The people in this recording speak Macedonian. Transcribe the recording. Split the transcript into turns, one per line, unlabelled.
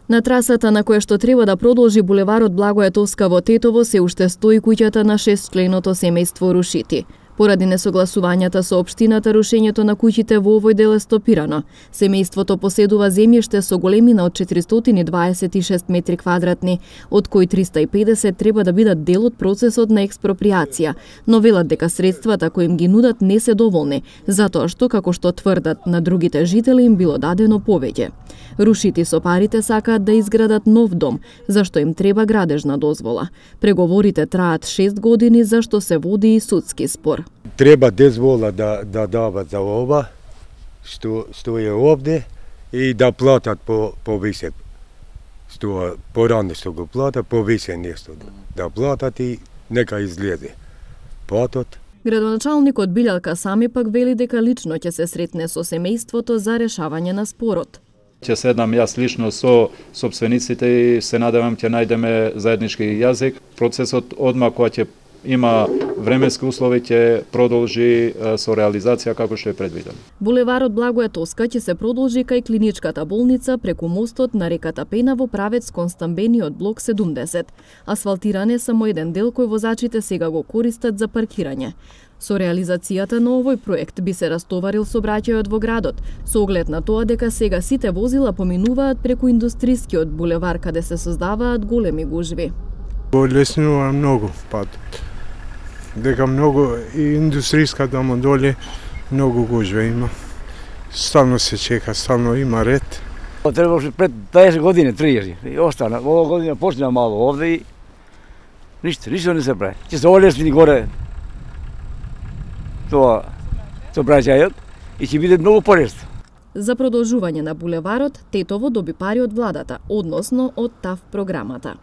На трасата на која што треба да продолжи булеварот Благоје Тоска во Тетово се уште стои куќата на 6-членото семејство Рушити. Поради несогласувањата со општината, рушењето на куќите во овој дел е стопирано. Семејството поседува земјиште со големина од 426 метри квадратни, од кои 350 треба да бидат дел од процесот на експроприација, но велат дека средствата кои им ги нудат не се доволни, затоа што, како што тврдат на другите жители, им било дадено повеќе. Рушити со парите сакаат да изградат нов дом, зашто им треба градежна дозвола. Преговорите траат 6 години, зашто се води и судски спор.
Треба дозвола да дават за ова, што е овде, и да платат повише. Што порано што го платат, повише нешто да платат и нека излезе. Платат.
Градоначалникот Билјалка Сами пак вели дека лично ќе се сретне со семејството за решавање на спорот.
Ќе седнам јас лично со сопствениците и се надевам ќе најдеме заеднички јазик. Процесот одма кога ќе има временски услови ќе продолжи со реализација како што е предвидено.
Булеварот Благоје Тоска ќе се продолжи кај клиничката болница преку мостот на реката Пена во правец кон стамбениот блок 70. Асфалтиран е само еден дел кој возачите сега го користат за паркирање. Со реализацијата на овој проект би се растоварил сообраќајот во градот, со оглед на тоа дека сега сите возила поминуваат преку индустрискиот булевар каде се создаваат големи гужви.
Олеснува многу патот. Дека многу и индустријска тамо доле многу гужва има. Стално се чека, стално има ред.
Требаше пред 20 години, 30 и остана. Ова година почна мало овде и ништо не се прави. Ќе се олесни горе тоа сообраќајот и ќе биде многу полесно.
За продолжување на булеварот, Тетово доби пари од владата, односно од ТАВ програмата.